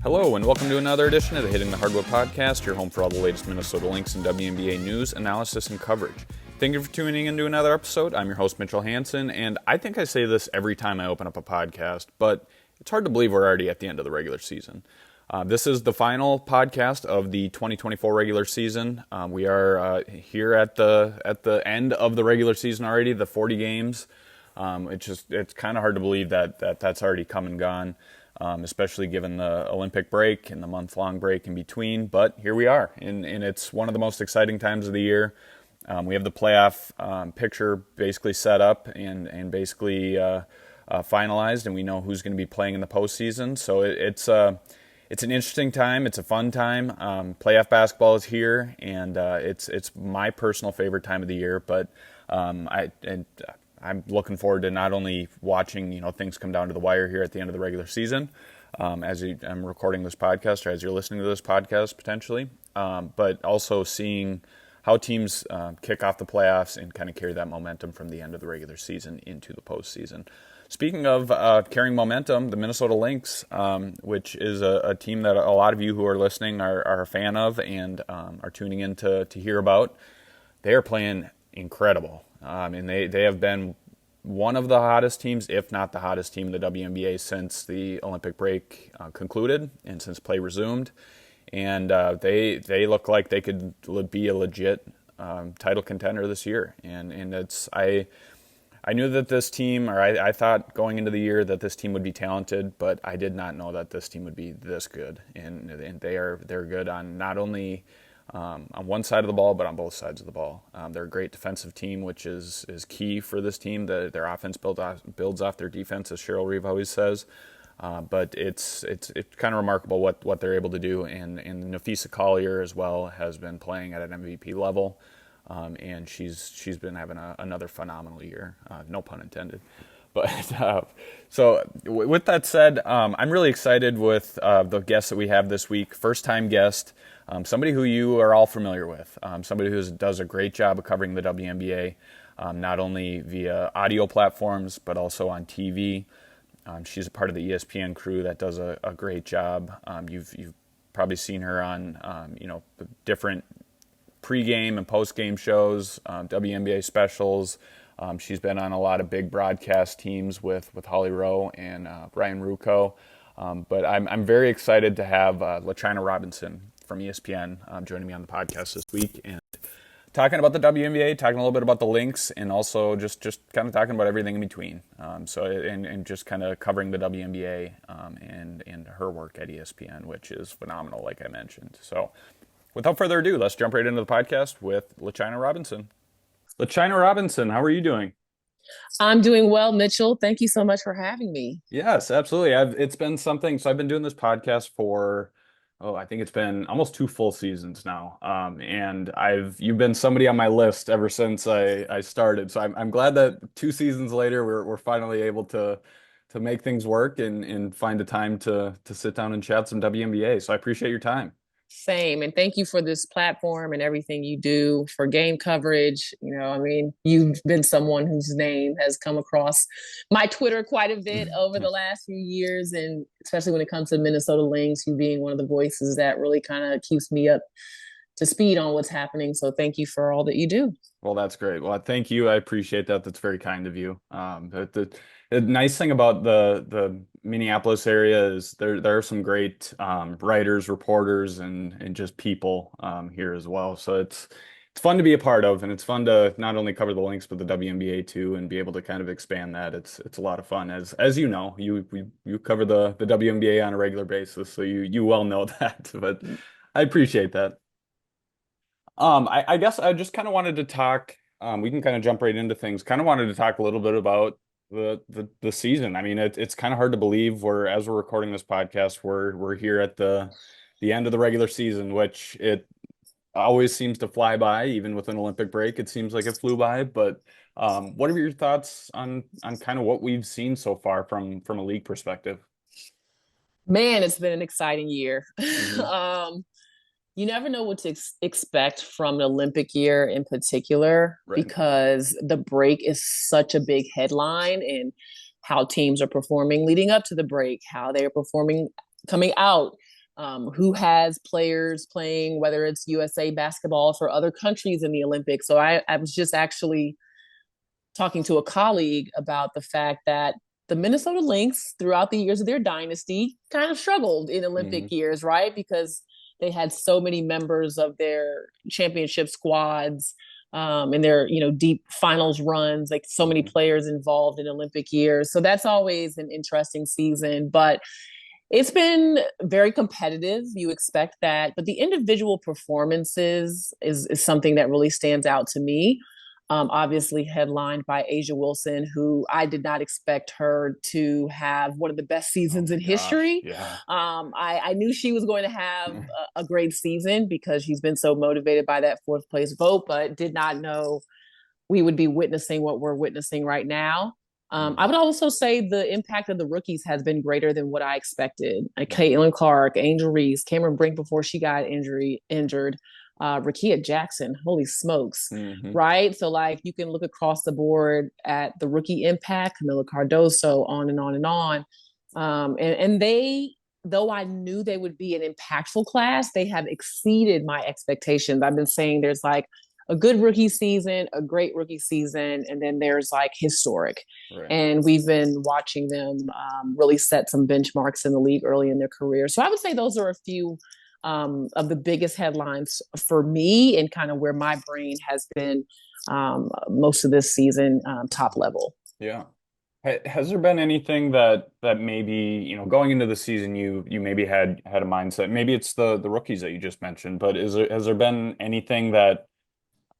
Hello, and welcome to another edition of the Hitting the Hardwood podcast, your home for all the latest Minnesota Lynx and WNBA news, analysis, and coverage. Thank you for tuning into another episode. I'm your host, Mitchell Hansen, and I think I say this every time I open up a podcast, but it's hard to believe we're already at the end of the regular season. This is the final podcast of the 2024 regular season. We are here at the end of the regular season already, the 40 games. It's kind of hard to believe that's already come and gone. Especially given the Olympic break and the month-long break in between. But here we are, and it's one of the most exciting times of the year. We have the playoff picture basically set up and basically finalized, and we know who's going to be playing in the postseason. So it's an interesting time. It's a fun time. Playoff basketball is here, and it's my personal favorite time of the year. But I'm looking forward to not only watching, things come down to the wire here at the end of the regular season, as I'm recording this podcast or as you're listening to this podcast potentially, but also seeing how teams kick off the playoffs and kind of carry that momentum from the end of the regular season into the postseason. Speaking of carrying momentum, the Minnesota Lynx, which is a team that a lot of you who are listening are a fan of and are tuning in to hear about, they are playing incredible. And they have been one of the hottest teams, if not the hottest team in the WNBA since the Olympic break concluded and since play resumed. And they look like they could be a legit title contender this year. And I knew that this team, or I thought going into the year that this team would be talented, but I did not know that this team would be this good. And they're good on not only on one side of the ball, but on both sides of the ball. They're a great defensive team, which is key for this team. Their offense builds off their defense, as Cheryl Reeve always says. But it's kind of remarkable what they're able to do. And Napheesa Collier as well has been playing at an MVP level, and she's been having another phenomenal year. No pun intended. But so with that said, I'm really excited with the guests that we have this week. First-time guest. Somebody who you are all familiar with, somebody who does a great job of covering the WNBA, not only via audio platforms, but also on TV. She's a part of the ESPN crew that does a great job. You've probably seen her on, different pregame and postgame shows, WNBA specials. She's been on a lot of big broadcast teams with Holly Rowe and Brian Rucco. But I'm very excited to have LaChina Robinson from ESPN joining me on the podcast this week and talking about the WNBA, talking a little bit about the Lynx, and also just kind of talking about everything in between. And just kind of covering the WNBA and her work at ESPN, which is phenomenal, like I mentioned. So without further ado, let's jump right into the podcast with LaChina Robinson. LaChina Robinson, how are you doing? I'm doing well, Mitchell. Thank you so much for having me. Yes, absolutely. It's been something. So I've been doing this podcast for, I think it's been almost 2 full seasons now. And you've been somebody on my list ever since I started. So I'm glad that 2 seasons later we're finally able to make things work and find a time to sit down and chat some WNBA. So I appreciate your time. Same. And thank you for this platform and everything you do for game coverage. You've been someone whose name has come across my Twitter quite a bit over the last few years. And especially when it comes to Minnesota Lynx, you being one of the voices that really kind of keeps me up to speed on what's happening. So thank you for all that you do. Well, that's great. Well, thank you. I appreciate that. That's very kind of you. The nice thing about the Minneapolis area is there are some great writers, reporters, and just people here as well. So it's fun to be a part of, and it's fun to not only cover the Lynx but the WNBA too, and be able to kind of expand that. It's a lot of fun. As you know, you cover the WNBA on a regular basis, so you well know that. But I appreciate that. I guess I just kind of wanted to talk. We can kind of jump right into things. Kind of wanted to talk a little bit about the season. I mean, it's kind of hard to believe as we're recording this podcast, we're here at the end of the regular season, which it always seems to fly by. Even with an Olympic break, it seems like it flew by. But what are your thoughts on kind of what we've seen so far from a league perspective? Man, it's been an exciting year. Mm-hmm. You never know what to expect from an Olympic year in particular, Right. because the break is such a big headline, and how teams are performing leading up to the break, how they're performing coming out. who has players playing, whether it's USA basketball for other countries in the Olympics. So I was just actually talking to a colleague about the fact that the Minnesota Lynx, throughout the years of their dynasty, kind of struggled in Hmm. Olympic years, right? Because they had so many members of their championship squads and their deep finals runs, like so many Hmm. players involved in Olympic years. So that's always an interesting season, but it's been very competitive. You expect that, but the individual performances is something that really stands out to me. Obviously, headlined by Asia Wilson, who I did not expect her to have one of the best Oh seasons my in gosh. history. Yeah. I knew she was going to have a great season because she's been so motivated by that fourth place vote, but did not know we would be witnessing what we're witnessing right now. I Hmm. would also say the impact of the rookies has been greater than what I expected. Like Hmm. Caitlin Clark, Angel Reese, Cameron Brink before she got injured, Rakia Jackson, holy smokes, Hmm. right? So like you can look across the board at the rookie impact, Camila Cardoso, on and on and on. And they, though I knew they would be an impactful class, they have exceeded my expectations. I've been saying there's like a good rookie season, a great rookie season, and then there's like historic. Right. And we've been watching them really set some benchmarks in the league early in their career. So I would say those are a few of the biggest headlines for me and kind of where my brain has been most of this season, top level. Yeah. Has there been anything that maybe, going into the season you maybe had a mindset? Maybe it's the rookies that you just mentioned, but has there been anything that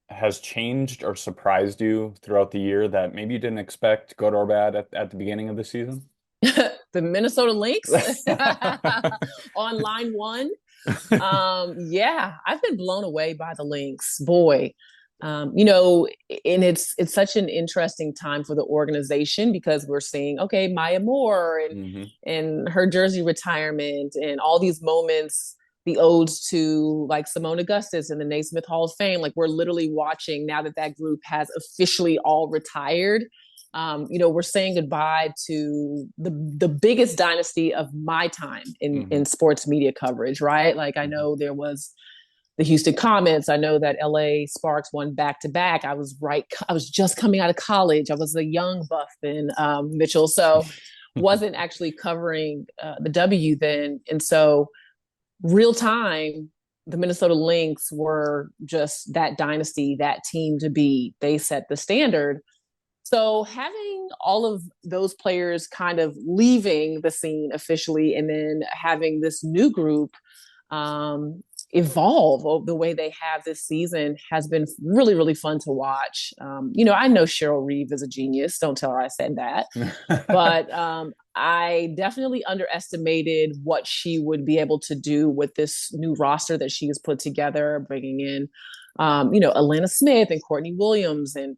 has changed or surprised you throughout the year that maybe you didn't expect, good or bad, at the beginning of the season? The Minnesota Lynx on line one. Yeah, I've been blown away by the Lynx. Boy, and it's such an interesting time for the organization because we're seeing Maya Moore Hmm. and her jersey retirement and all these moments, the odes to like Simone Augustus and the Naismith Hall of Fame. Like we're literally watching now that that group has officially all retired. We're saying goodbye to the biggest dynasty of my time Hmm. in sports media coverage, right? Like I Hmm. know there was the Houston Comets. I know that LA Sparks won back to back. I was right. I was just coming out of college. I was a young buff then, Mitchell. So wasn't actually covering the W then. And so real time, the Minnesota Lynx were just that dynasty, that team to beat. They set the standard. So having all of those players kind of leaving the scene officially and then having this new group um, evolve the way they have this season has been really, really fun to watch. I know Cheryl Reeve is a genius. Don't tell her I said that. But I definitely underestimated what she would be able to do with this new roster that she has put together, bringing in, Alana Smith and Courtney Williams, and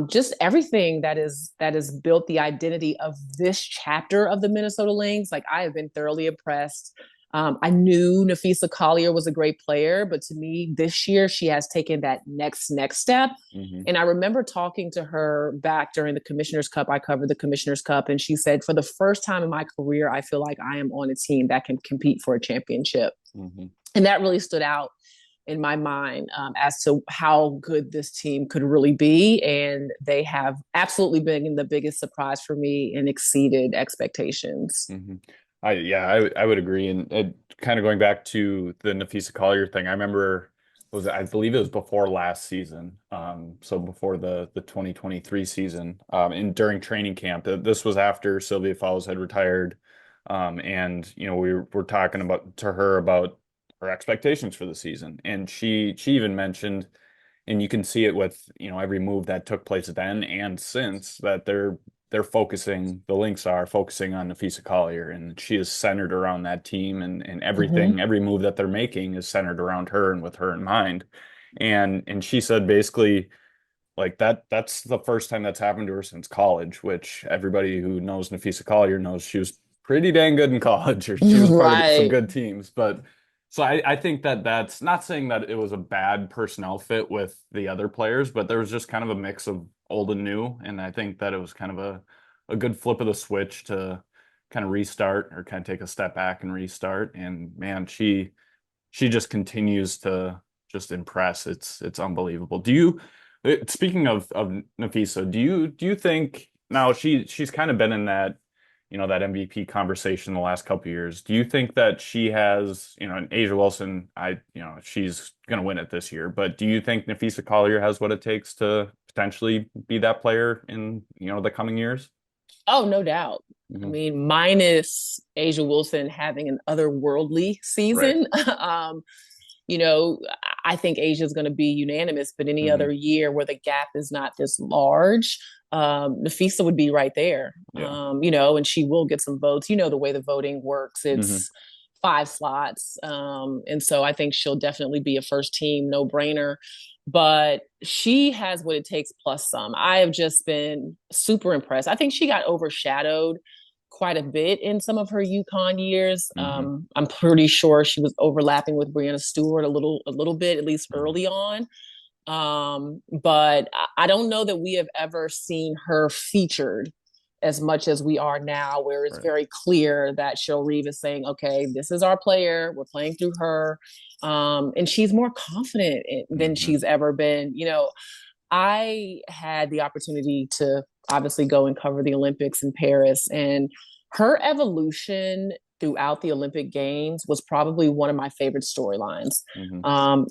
just everything that is built the identity of this chapter of the Minnesota Lynx. Like I have been thoroughly impressed. I knew Napheesa Collier was a great player, but to me, this year she has taken that next step. Hmm. And I remember talking to her back during the Commissioner's Cup. I covered the Commissioner's Cup, and she said, "For the first time in my career, I feel like I am on a team that can compete for a championship." Hmm. And that really stood out in my mind as to how good this team could really be. And they have absolutely been the biggest surprise for me and exceeded expectations. Hmm. I would agree. And kind of going back to the Nafisa Collier thing, I remember I believe it was before last season, so before the 2023 season, and during training camp. This was after Sylvia Fowles had retired, and we were talking to her about her expectations for the season, and she even mentioned, and you can see it with every move that took place then and since, that the Lynx are focusing on Nafisa Collier, and she is centered around that team, and Mm-hmm. every move that they're making is centered around her and with her in mind. And she said basically like that's the first time that's happened to her since college, which everybody who knows Nafisa Collier knows she was pretty dang good in college, or she was part of some Right. good teams. But so I think that's not saying that it was a bad personnel fit with the other players, but there was just kind of a mix of old and new, and I think that it was kind of a good flip of the switch kind of restart or kind of take a step back and restart. And man, she just continues to just impress. It's unbelievable. Speaking of Napheesa, do you think now she's kind of been in that that MVP conversation the last couple of years. Do you think that she has, and A'ja Wilson, she's going to win it this year, but do you think Napheesa Collier has what it takes to potentially be that player in, the coming years? Oh, no doubt. I Hmm. mean, minus A'ja Wilson having an otherworldly Right. season, you know, I think Asia is going to be unanimous, but any Hmm. other year where the gap is not this large, Napheesa would be right there. Yeah. And she will get some votes. You know, the way the voting works, Hmm. it's five slots. And so I think she'll definitely be a first team, no brainer. But she has what it takes plus some. I have just been super impressed. I think she got overshadowed quite a bit in some of her UConn years. Hmm. I'm pretty sure she was overlapping with Brianna Stewart a little bit, at least Hmm. early on. But I don't know that we have ever seen her featured as much as we are now, where it's Right. very clear that Cheryl Reeve is saying, okay, this is our player. We're playing through her. And she's more confident than Hmm. she's ever been. I had the opportunity to obviously go and cover the Olympics in Paris, and her evolution throughout the Olympic Games was probably one of my favorite storylines. Hmm. Um,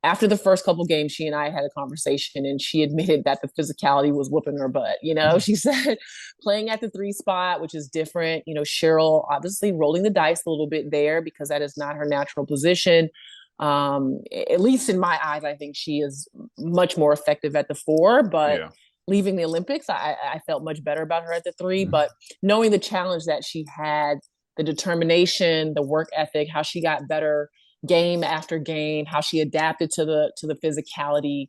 After the first couple games, she and I had a conversation, and she admitted that the physicality was whooping her butt. She said playing at the three spot, which is different. Cheryl obviously rolling the dice a little bit there because that is not her natural position. At least in my eyes, I think she is much more effective at the four, but Yeah. leaving the Olympics, I felt much better about her at the three. Mhm. But knowing the challenge that she had, the determination, the work ethic, how she got better game after game, how she adapted to the physicality.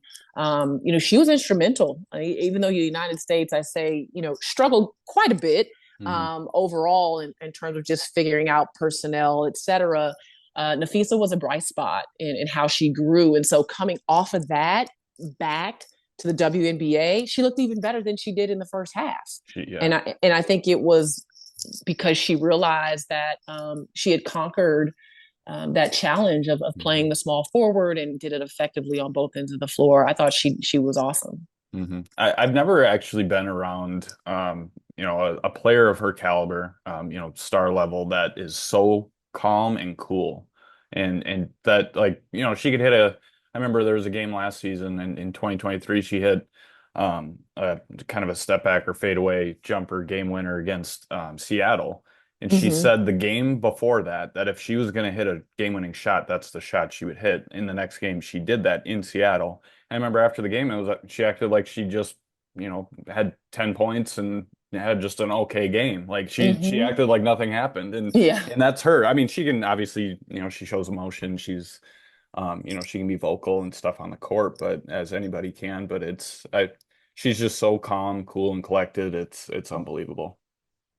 She was instrumental. Even though the United States, I say, struggled quite a bit Hmm. overall in terms of just figuring out personnel, et cetera. Napheesa was a bright spot in how she grew. And so coming off of that back to the WNBA, she looked even better than she did in the first half. Yeah. And I think it was because she realized that she had conquered that challenge of Hmm. playing the small forward and did it effectively on both ends of the floor. I thought she was awesome. Hmm. I've never actually been around, a player of her caliber, star level that is so calm and cool, and that like, she could hit a. I remember there was a game last season in 2023. She hit a kind of a step back or fadeaway jumper game winner against Seattle. And she Mm-hmm. said the game before that if she was going to hit a game-winning shot, that's the shot she would hit. In the next game, she did that in Seattle. I remember after the game, it was she acted like she just, had 10 points and had just an okay game. Like she Mm-hmm. acted like nothing happened. And Yeah. and that's her. I mean, she can obviously, she shows emotion. She can be vocal and stuff on the court, but as anybody can, but she's just so calm, cool, and collected. It's unbelievable.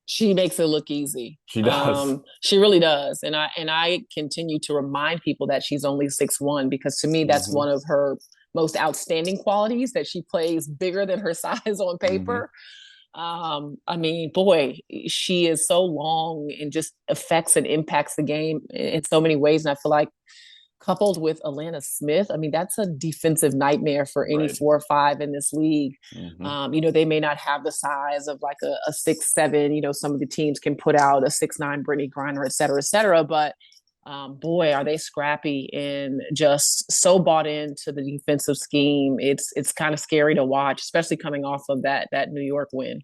She makes it look easy. She does. She really does. And I continue to remind people that she's only 6'1", because to me that's Hmm. one of her most outstanding qualities, that she plays bigger than her size on Hmm. paper. I mean, boy, she is so long and just affects and impacts the game in so many ways. And I feel like coupled with Alana Smith, I mean, that's a defensive nightmare for any Right. 4 or 5 in this league. Hmm. They may not have the size of like a 6'7". Some of the teams can put out a 6'9" Brittany Griner, et cetera, et cetera. But boy, are they scrappy and just so bought into the defensive scheme. It's kind of scary to watch, especially coming off of that New York win.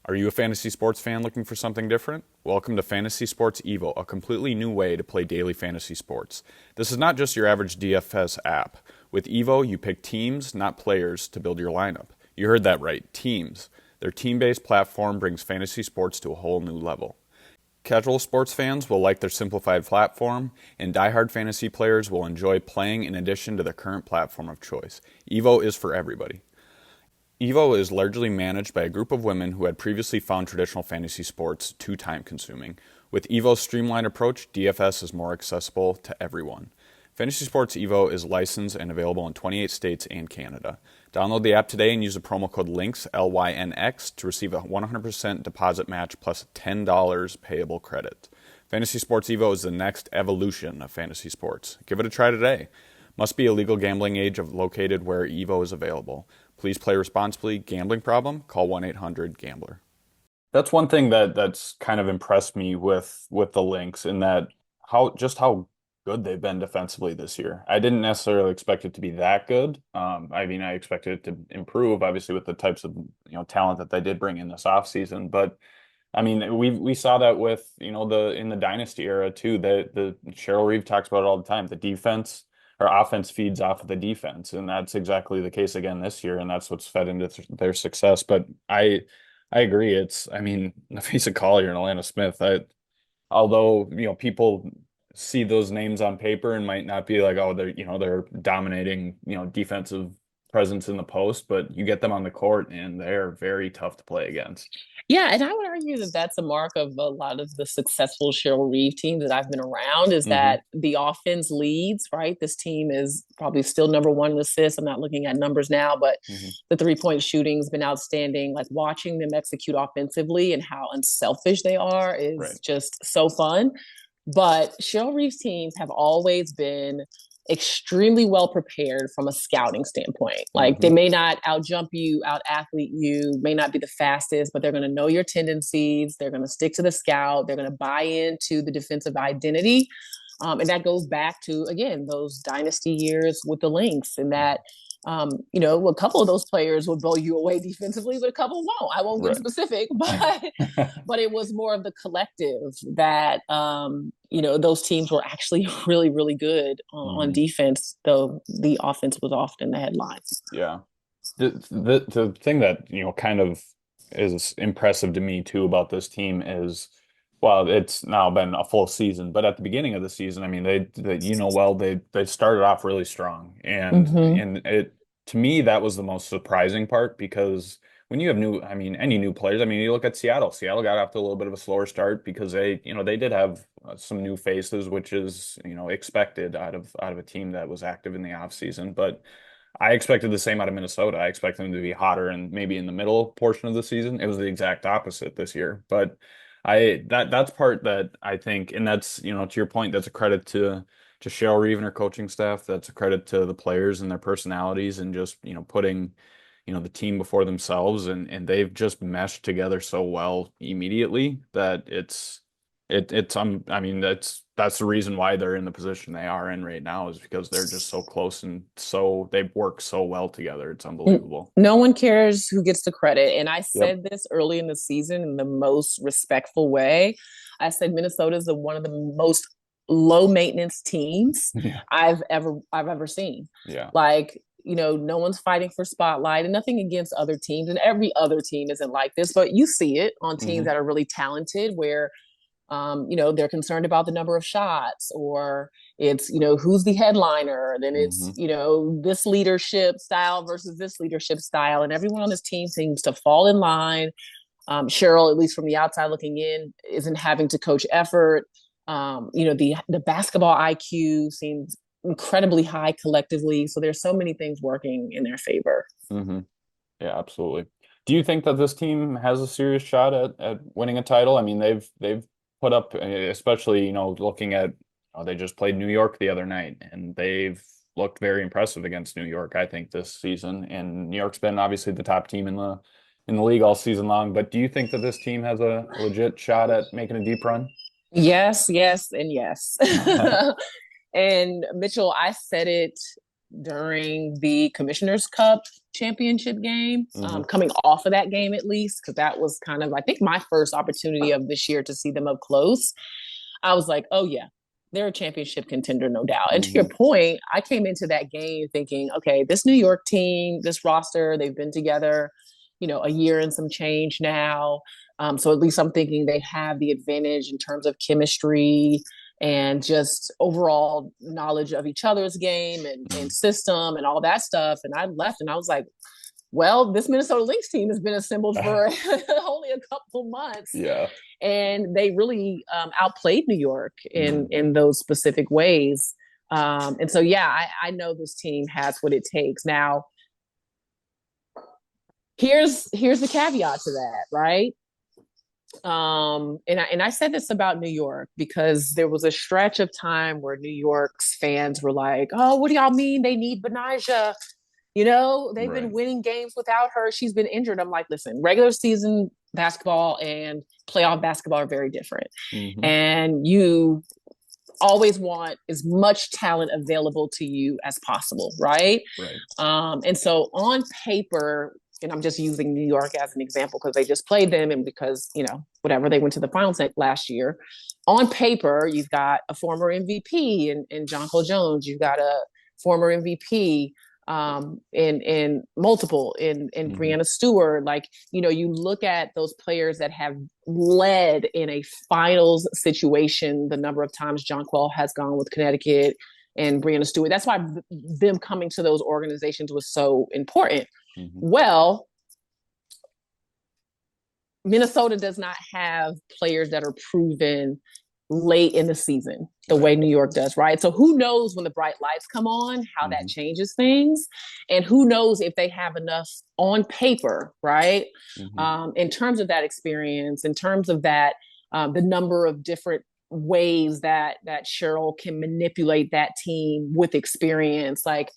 Are you a fantasy sports fan looking for something different? Welcome to Fantasy Sports Evo, a completely new way to play daily fantasy sports. This is not just your average DFS app. With Evo, you pick teams, not players, to build your lineup. You heard that right, teams. Their team-based platform brings fantasy sports to a whole new level. Casual sports fans will like their simplified platform, and diehard fantasy players will enjoy playing in addition to their current platform of choice. Evo is for everybody. Evo is largely managed by a group of women who had previously found traditional fantasy sports too time consuming. With Evo's streamlined approach, DFS is more accessible to everyone. Fantasy Sports Evo is licensed and available in 28 states and Canada. Download the app today and use the promo code LYNX, L-Y-N-X, to receive a 100% deposit match plus $10 payable credit. Fantasy Sports Evo is the next evolution of fantasy sports. Give it a try today. Must be a legal gambling age located where Evo is available. Please play responsibly. Gambling problem? Call 1-800-GAMBLER. That's one thing that's kind of impressed me with the Lynx, in that how good they've been defensively this year. I didn't necessarily expect it to be that good. I mean, I expected it to improve, obviously, with the types of talent that they did bring in this offseason. But I mean, we saw that with in the dynasty era too. The Cheryl Reeve talks about it all the time. The defense or offense feeds off of the defense, and that's exactly the case again this year, and that's what's fed into their success. But I agree. I mean, Napheesa Collier and Alana Smith. Although people see those names on paper and might not be like, oh, they're dominating defensive presence in the post, but you get them on the court and they're very tough to play against. Yeah, and I would argue that that's a mark of a lot of the successful Cheryl Reeve teams that I've been around, is that the offense leads, right? This team is probably still number one in assists. I'm not looking at numbers now, but the three-point shooting's been outstanding. Like, watching them execute offensively and how unselfish they are is just so fun. But Cheryl Reeve's teams have always been extremely well prepared from a scouting standpoint. Like, they may not out-jump you, out-athlete you, may not be the fastest, but they're going to know your tendencies. They're going to stick to the scout. They're going to buy into the defensive identity. And that goes back to, again, those dynasty years with the Lynx, and that a couple of those players would blow you away defensively, but a couple won't. I won't get specific, but it was more of the collective that, those teams were actually really, really good on defense, though the offense was often the headlines. Yeah. The thing that, kind of is impressive to me too about this team is, well, it's now been a full season, but at the beginning of the season, I mean, they started off really strong, and it, to me, that was the most surprising part, because when you have any new players, I mean, you look at Seattle. Seattle got off to a little bit of a slower start because they did have some new faces, which is expected out of a team that was active in the offseason. But I expected the same out of Minnesota. I expect them to be hotter and maybe in the middle portion of the season. It was the exact opposite this year, but that's part that I think, and that's, to your point, that's a credit to Cheryl Reeve and her coaching staff. That's a credit to the players and their personalities, and just, putting, the team before themselves, and they've just meshed together so well immediately that I mean, that's the reason why they're in the position they are in right now, is because they're just so close, and so they work so well together. It's unbelievable. No one cares who gets the credit. And I said this early in the season in the most respectful way. I said Minnesota is one of the most low maintenance teams I've ever seen. Yeah. Like, no one's fighting for spotlight, and nothing against other teams. And every other team isn't like this, but you see it on teams that are really talented, where they're concerned about the number of shots, or it's, who's the headliner. Then it's, this leadership style versus this leadership style. And everyone on this team seems to fall in line. Cheryl, at least from the outside looking in, isn't having to coach effort. The basketball IQ seems incredibly high collectively. So there's so many things working in their favor. Yeah, absolutely. Do you think that this team has a serious shot at winning a title? I mean, they've put up, especially, looking at, they just played New York the other night, and they've looked very impressive against New York, I think, this season. And New York's been obviously the top team in the league all season long. But do you think that this team has a legit shot at making a deep run? Yes, and yes. And Mitchell, I said it during the Commissioner's Cup championship game, coming off of that game, at least, because that was kind of, I think, my first opportunity of this year to see them up close. I was like, oh yeah, they're a championship contender, no doubt. And to your point, I came into that game thinking, okay, this New York team, this roster, they've been together, a year and some change now. So at least I'm thinking they have the advantage in terms of chemistry and just overall knowledge of each other's game and system and all that stuff. And I left and I was like, well, this Minnesota Lynx team has been assembled for only a couple months. Yeah. And they really outplayed New York in those specific ways. And so, yeah, I know this team has what it takes. Now, here's the caveat to that, right? And I said this about New York because there was a stretch of time where New York's fans were like, "Oh, what do y'all mean they need Benijah? You know, they've been Right. winning games without her. She's been injured." I'm like, listen, regular season basketball and playoff basketball are very different. Mm-hmm. And you always want as much talent available to you as possible, right? Right. And so on paper, and I'm just using New York as an example because they just played them and because, whatever, they went to the finals last year. On paper, you've got a former MVP in John Cole Jones. You've got a former MVP in multiple in Mm-hmm. Brianna Stewart. Like, you look at those players that have led in a finals situation, the number of times John Quell has gone with Connecticut and Brianna Stewart. That's why them coming to those organizations was so important. Mm-hmm. Well, Minnesota does not have players that are proven late in the season the way New York does, right? So who knows when the bright lights come on, how that changes things, and who knows if they have enough on paper, right? In terms of that experience, in terms of that, the number of different ways that Cheryl can manipulate that team with experience, like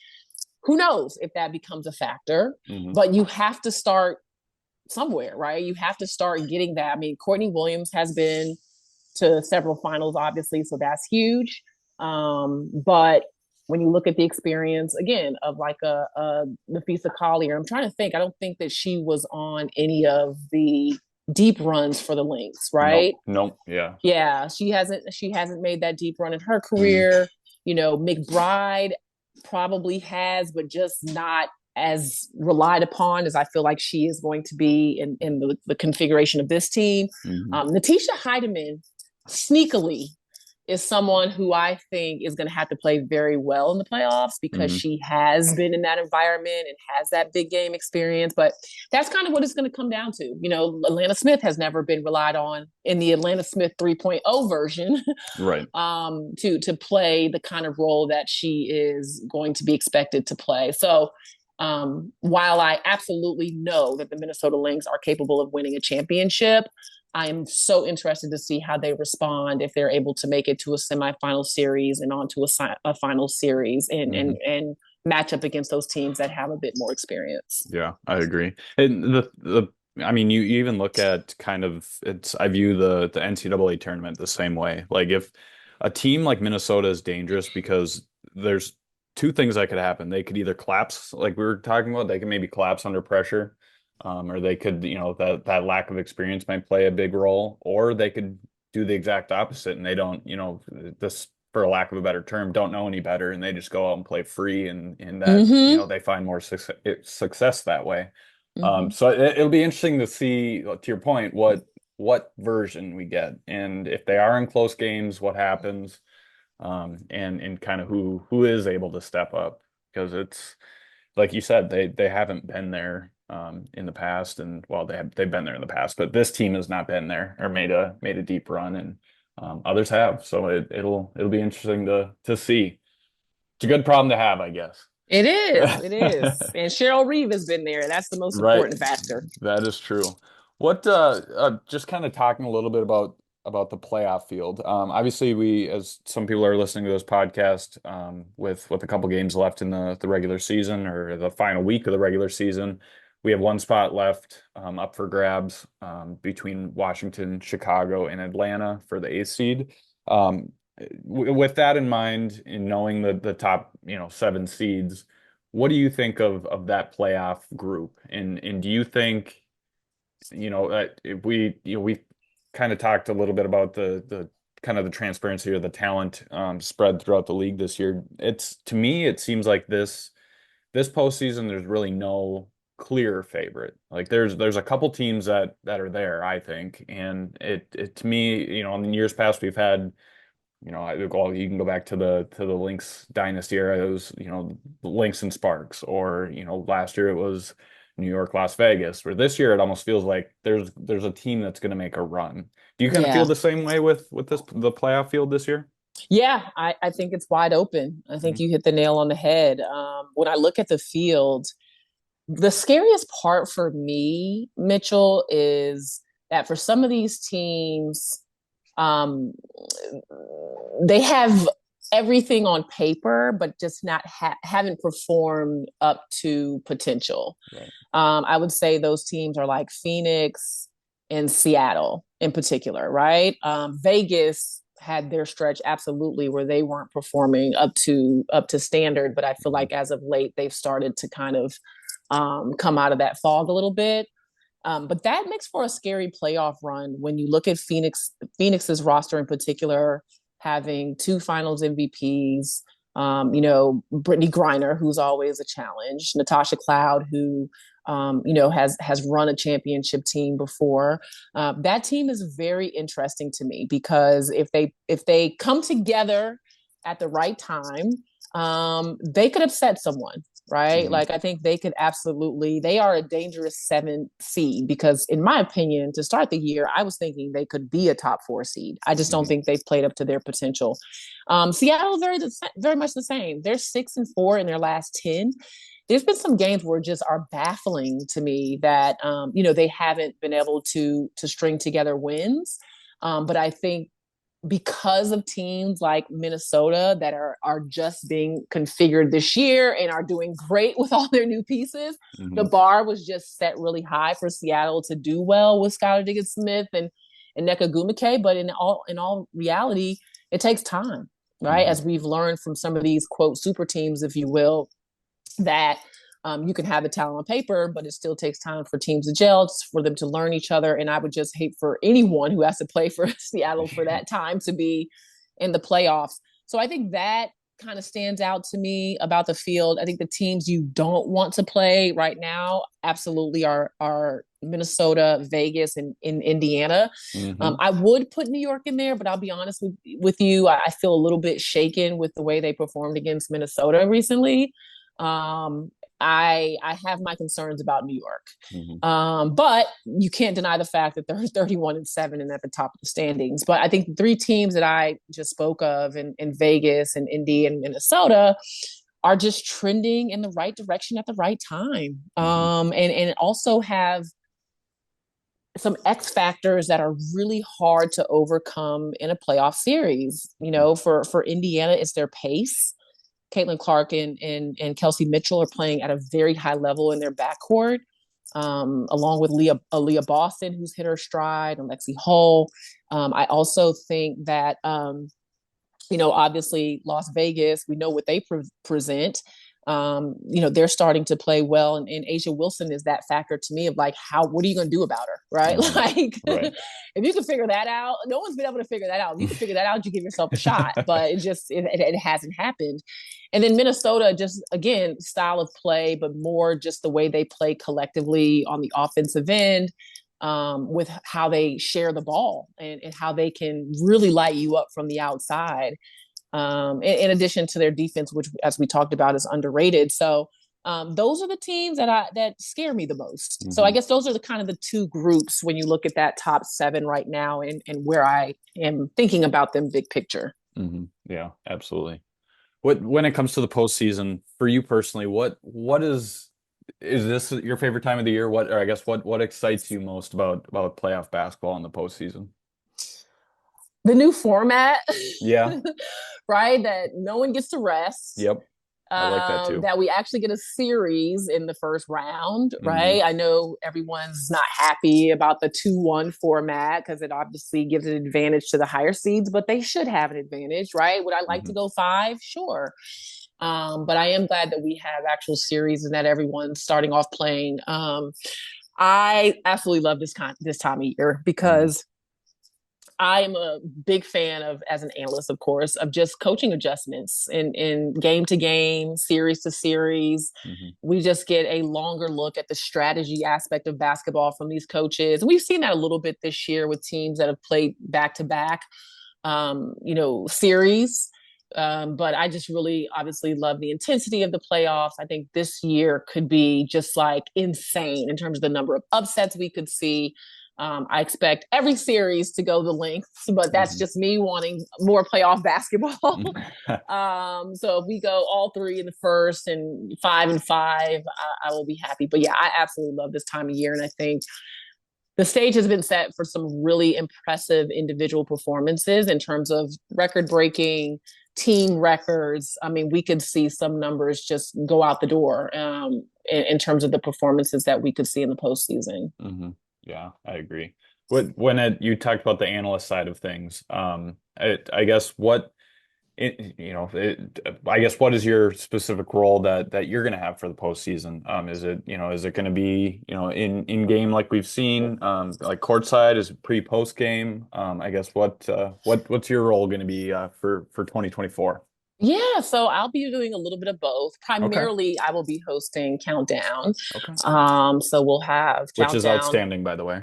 who knows if that becomes a factor, but you have to start somewhere, right? You have to start getting that. I mean, Courtney Williams has been to several finals, obviously, so that's huge. But when you look at the experience again of like a Napheesa Collier, I'm trying to think. I don't think that she was on any of the deep runs for the Lynx, No, right? no, yeah. Yeah, she hasn't made that deep run in her career. McBride probably has, but just not as relied upon as I feel like she is going to be in the configuration of this team. Napheesa Heidemann sneakily is someone who I think is going to have to play very well in the playoffs because she has been in that environment and has that big game experience. But that's kind of what it's going to come down to. Atlanta Smith has never been relied on in the Atlanta Smith 3.0 version Right. to play the kind of role that she is going to be expected to play. So while I absolutely know that the Minnesota Lynx are capable of winning a championship, I am so interested to see how they respond if they're able to make it to a semifinal series and on to a final series and match up against those teams that have a bit more experience. Yeah, I agree. And I mean, you even look at kind of I view the NCAA tournament the same way. Like if a team like Minnesota is dangerous because there's two things that could happen. They could either collapse, like we were talking about, they could maybe collapse under pressure, or they could, that lack of experience might play a big role, or they could do the exact opposite and they don't, this for a lack of a better term, don't know any better, and they just go out and play free, and that they find more success that way. So it'll be interesting to see, to your point, what version we get, and if they are in close games, what happens, and kind of who is able to step up, because it's like you said, they haven't been there in the past, and well, they've been there in the past, but this team has not been there or made a deep run, and others have. So it'll be interesting to see. It's a good problem to have, I guess. It is. It is. And Cheryl Reeve has been there. That's the most Right. important factor. That is true. What just kind of talking a little bit about the playoff field. Obviously we, as some people are listening to this podcast, with a couple games left in the regular season or the final week of the regular season, we have one spot left up for grabs between Washington, Chicago, and Atlanta for the eighth seed. Um, with that in mind, in knowing the top, seven seeds, what do you think of that playoff group? And do you think, if we kind of talked a little bit about the kind of the transparency or the talent spread throughout the league this year. To me, it seems like this postseason, there's really no clear favorite. Like there's a couple teams that are there, I think, and it to me, in years past we've had. You can go back to the Lynx dynasty era. It was, Lynx and Sparks, or, last year it was New York, Las Vegas, where this year it almost feels like there's a team that's going to make a run. Do you kind of feel Yeah. the same way with the playoff field this year? Yeah, I think it's wide open. I think Mhm. you hit the nail on the head. When I look at the field, the scariest part for me, Mitchell, is that for some of these teams, um, they have everything on paper, but just not haven't performed up to potential. Right. I would say those teams are like Phoenix and Seattle in particular, right? Vegas had their stretch absolutely where they weren't performing up to standard, but I feel Mhm. like as of late they've started to kind of come out of that fog a little bit. But that makes for a scary playoff run when you look at Phoenix's roster in particular, having two Finals MVPs. Brittany Griner, who's always a challenge, Natasha Cloud, who has run a championship team before. That team is very interesting to me because if they come together at the right time, they could upset someone, right? Mhm. Like I think they could absolutely, they are a dangerous 7 seed because in my opinion, to start the year, I was thinking they could be a top 4 seed. I just don't Mhm. think they've played up to their potential. Seattle, very much the same. They're 6-4 in their last 10. There's been some games where just are baffling to me that they haven't been able to string together wins. But I think because of teams like Minnesota that are just being configured this year and are doing great with all their new pieces, the Mhm. bar was just set really high for Seattle to do well with Skylar Diggins Smith and Neka Gumake. But in all reality, it takes time, right? Mhm. As we've learned from some of these quote super teams, if you will, that you can have the talent on paper, but it still takes time for teams to gel, for them to learn each other. And I would just hate for anyone who has to play for Seattle for that time to be in the playoffs. So I think that kind of stands out to me about the field. I think the teams you don't want to play right now absolutely are Minnesota, Vegas, and in Indiana. Mhm. I would put New York in there, but I'll be honest with you, I feel a little bit shaken with the way they performed against Minnesota recently. Um, I have my concerns about New York. Mhm. But you can't deny the fact that they're 31-7 and at the top of the standings. But I think the three teams that I just spoke of in Vegas and Indy and Minnesota are just trending in the right direction at the right time. Mhm. And also have some X factors that are really hard to overcome in a playoff series. For Indiana, it's their pace. Caitlin Clark and Kelsey Mitchell are playing at a very high level in their backcourt, along with Leah Boston, who's hit her stride, and Lexi Hull. I also think that, obviously Las Vegas, we know what they present. They're starting to play well, and Asia Wilson is that factor to me of like, what are you going to do about her, right? Mhm. Like, Right. if you can figure that out, no one's been able to figure that out. If you can figure that out, you give yourself a shot, but it hasn't happened. And then Minnesota, just again, style of play, but more just the way they play collectively on the offensive end, with how they share the ball and how they can really light you up from the outside. In addition to their defense, which, as we talked about, is underrated. So those are the teams that scare me the most. So I Mhm. guess those are the kind of the two groups when you look at that top 7 right now, and where I am thinking about them big picture. Mhm. Yeah, absolutely. When it comes to the postseason, for you personally, what is this your favorite time of the year? Or I guess what excites you most about playoff basketball in the postseason? The new format, Yeah. right? That no one gets to rest. Yep. I like that too. That we actually get a series in the first round, Hmm. right? I know everyone's not happy about the 2-1 format because it obviously gives an advantage to the higher seeds, but they should have an advantage, right? Would I like to Hmm. go 5? Sure. But I am glad that we have actual series and that everyone's starting off playing. I absolutely love this time of year Hmm. because I am a big fan of, as an analyst, of course, of just coaching adjustments in game to game, series to series. Hmm. We just get a longer look at the strategy aspect of basketball from these coaches. And we've seen that a little bit this year with teams that have played back to back, series. But I just really obviously love the intensity of the playoffs. I think this year could be just like insane in terms of the number of upsets we could see. I expect every series to go the length, but that's Mm-hmm. just me wanting more playoff basketball. So if we go all three in the first and 5-5, I will be happy. But yeah, I absolutely love this time of year. And I think the stage has been set for some really impressive individual performances in terms of record breaking team records. I mean, we could see some numbers just go out the door in terms of the performances that we could see in the postseason. Mm-hmm. Yeah, I agree. You talked about the analyst side of things, I guess I guess what is your specific role that you're going to have for the postseason? Is it going to be, in game like we've seen, like courtside? Is it pre-post game? I guess what's your role going to be for 2024? Yeah, so I'll be doing a little bit of both. Okay. Primarily, I will be hosting Countdown. Okay. So we'll have Which is Countdown. outstanding, by the way.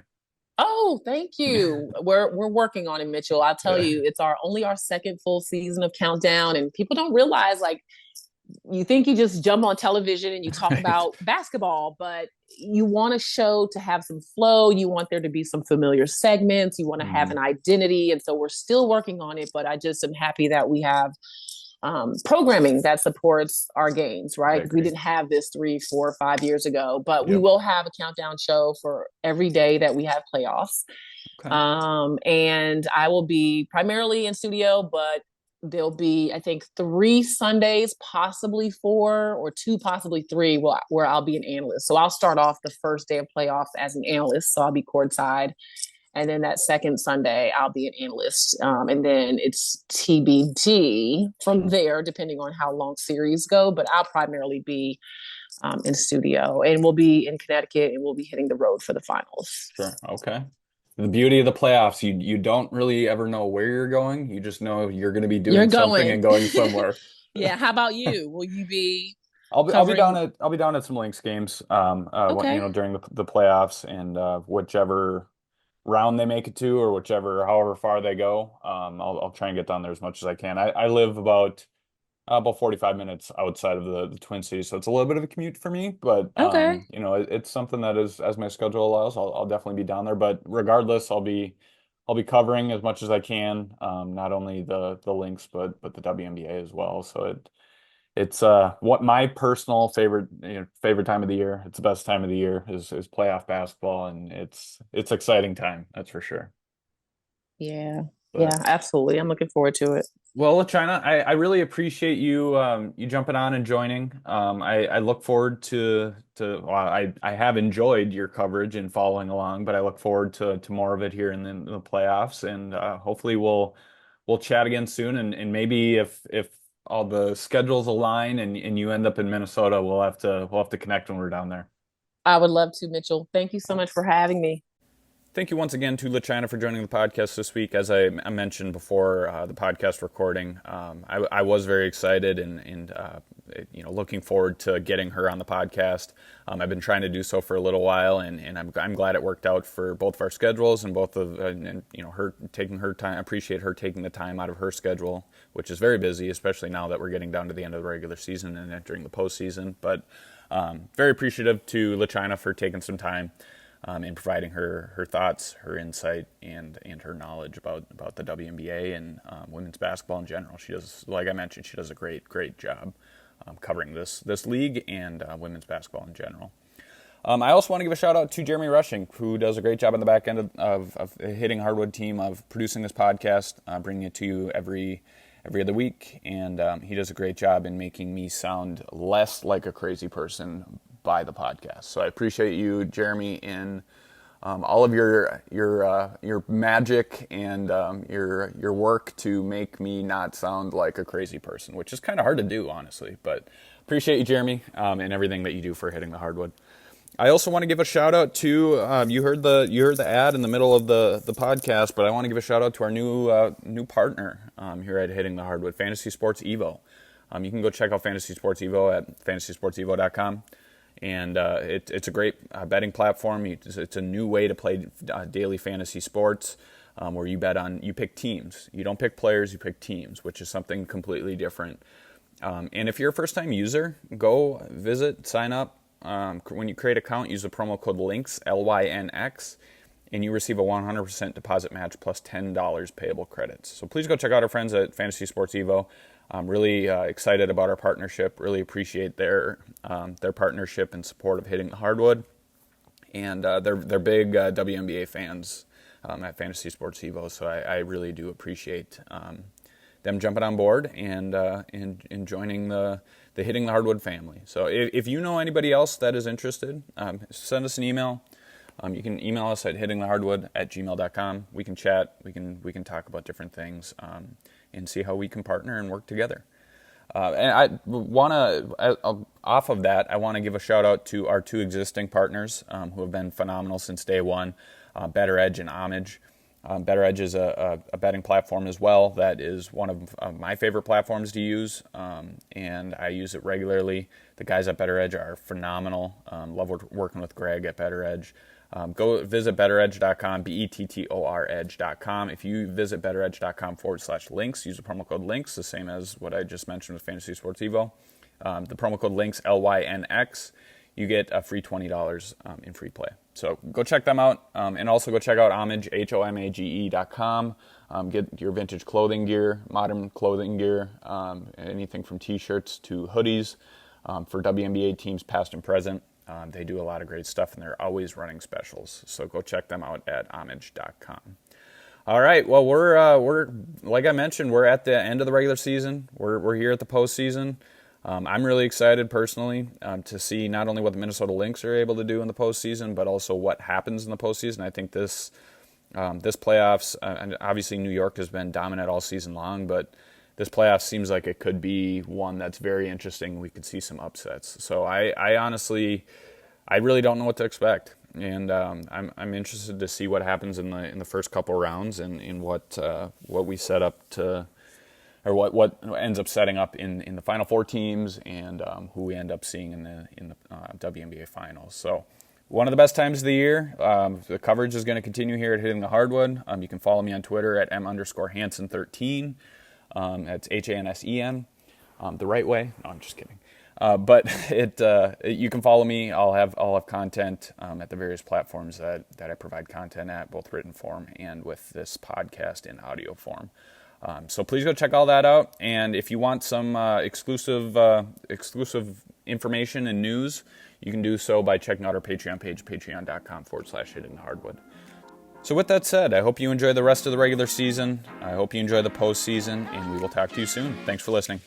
Oh, thank you. We're working on it, Mitchell. I'll tell Yeah. you, it's our second full season of Countdown, and people don't realize, like, you think you just jump on television and you talk Right. about basketball, but you want a show to have some flow. You want there to be some familiar segments. You want to have Hmm. an identity, and so we're still working on it. But I just am happy that we have programming that supports our games, I right? Because we agree. didn't have this 3, 4, 5 years ago, but we Yep. will have a countdown show for every day that we have playoffs. Okay. And I will be primarily in studio, but there'll be, I think, 3 Sundays, possibly 4 or 2, possibly 3, where I'll be an analyst. So I'll start off the first day of playoffs as an analyst. So I'll be courtside. And then that second Sunday, I'll be an analyst. And then it's TBD from Sure. there, depending on how long series go. But I'll primarily be in studio, and we'll be in Connecticut, and we'll be hitting the road for the finals. Sure. Okay. The beauty of the playoffs, you don't really ever know where you're going. You just know you're going to be You're doing something going. and going somewhere. Yeah. How about you? Will you be I'll be down covering? at some Lynx games, Okay. during the playoffs, and whichever round they make it to, or however far they go, I'll try and get down there as much as I can. I live about 45 minutes outside of the Twin Cities, so it's a little bit of a commute for me, but Okay. it's something that is, as my schedule allows, I'll definitely be down there. But regardless, I'll be covering as much as I can, not only the Lynx, but the WNBA as well. So it's what my personal favorite time of the year. It's the best time of the year is playoff basketball, and it's exciting time, that's for sure. Yeah. But Yeah, absolutely. I'm looking forward to it. well, China, I really appreciate you jumping on and joining. I look forward well, I have enjoyed your coverage and following along, but I look forward to more of it here in the playoffs, and hopefully we'll chat again soon, and maybe if all the schedules align and you end up in Minnesota, we'll have to connect when we're down there. I would love to, Mitchell. Thank you so much for having me. Thank you once again to LaChina for joining the podcast this week. As I mentioned before the podcast recording, I was very excited and looking forward to getting her on the podcast. I've been trying to do so for a little while, and I'm glad it worked out for both of our schedules and both of her taking her time. I appreciate her taking the time out of her schedule, which is very busy, especially now that we're getting down to the end of the regular season and entering the postseason. But very appreciative to LaChina for taking some time and providing her thoughts, her insight, and her knowledge about the WNBA and women's basketball in general. She does, like I mentioned, she does a great job covering this league and women's basketball in general. I also want to give a shout out to Jeremy Rushing, who does a great job on the back end of Hitting Hardwood team of producing this podcast, bringing it to you every other week, and he does a great job in making me sound less like a crazy person by the podcast. So I appreciate you, Jeremy, in all of your magic and your work to make me not sound like a crazy person, which is kind of hard to do, honestly. But appreciate you, Jeremy, and everything that you do for Hitting the Hardwood. I also want to give a shout out to you heard the ad in the middle of the podcast, but I want to give a shout out to our new partner here at Hitting the Hardwood, Fantasy Sports Evo. You can go check out Fantasy Sports Evo at fantasysportsevo.com. And it's a great betting platform. It's a new way to play daily fantasy sports, where you pick teams. You don't pick players, you pick teams, which is something completely different. And if you're a first-time user, go visit, sign up. When you create an account, use the promo code LYNX, LYNX, and you receive a 100% deposit match plus $10 payable credits. So please go check out our friends at Fantasy Sports Evo. I'm really excited about our partnership. Really appreciate their partnership and support of Hitting the Hardwood. And they're big WNBA fans at Fantasy Sports Evo, so I really do appreciate them jumping on board and joining the Hitting the Hardwood family. So if you know anybody else that is interested, send us an email. You can email us at hittingthehardwood@gmail.com. We can chat. We can talk about different things and see how we can partner and work together. And I want to, off of that, I want to give a shout out to our two existing partners who have been phenomenal since day one, Better Edge and Homage. Better Edge is a betting platform as well. That is one of my favorite platforms to use, and I use it regularly. The guys at Better Edge are phenomenal. Love working with Greg at Better Edge. Go visit betteredge.com, BETTOR edge.com. If you visit betteredge.com/links, use the promo code LINKS, the same as what I just mentioned with Fantasy Sports Evo. The promo code LINKS, LYNX, you get a free $20 in free play. So go check them out, and also go check out Homage, HOMAGE.com. Get your vintage clothing gear, modern clothing gear, anything from T-shirts to hoodies for WNBA teams past and present. They do a lot of great stuff, and they're always running specials. So go check them out at homage.com. All right. Well, we're like I mentioned, we're at the end of the regular season. We're here at the postseason. I'm really excited personally to see not only what the Minnesota Lynx are able to do in the postseason, but also what happens in the postseason. I think this playoffs, and obviously New York has been dominant all season long, but this playoff seems like it could be one that's very interesting. We could see some upsets. So I honestly, I really don't know what to expect, and I'm interested to see what happens in the first couple rounds and in what we set up to, or what ends up setting up in the final four teams and who we end up seeing in the WNBA finals. So one of the best times of the year. The coverage is going to continue here at Hitting the Hardwood. You can follow me on Twitter at M_Hansen13. That's HANSEN, the right way. No, I'm just kidding. But you can follow me. I'll have content at the various platforms that I provide content at, both written form and with this podcast in audio form. So please go check all that out. And if you want some exclusive information and news, you can do so by checking out our Patreon page, patreon.com/hittingthehardwood. So with that said, I hope you enjoy the rest of the regular season. I hope you enjoy the postseason, and we will talk to you soon. Thanks for listening.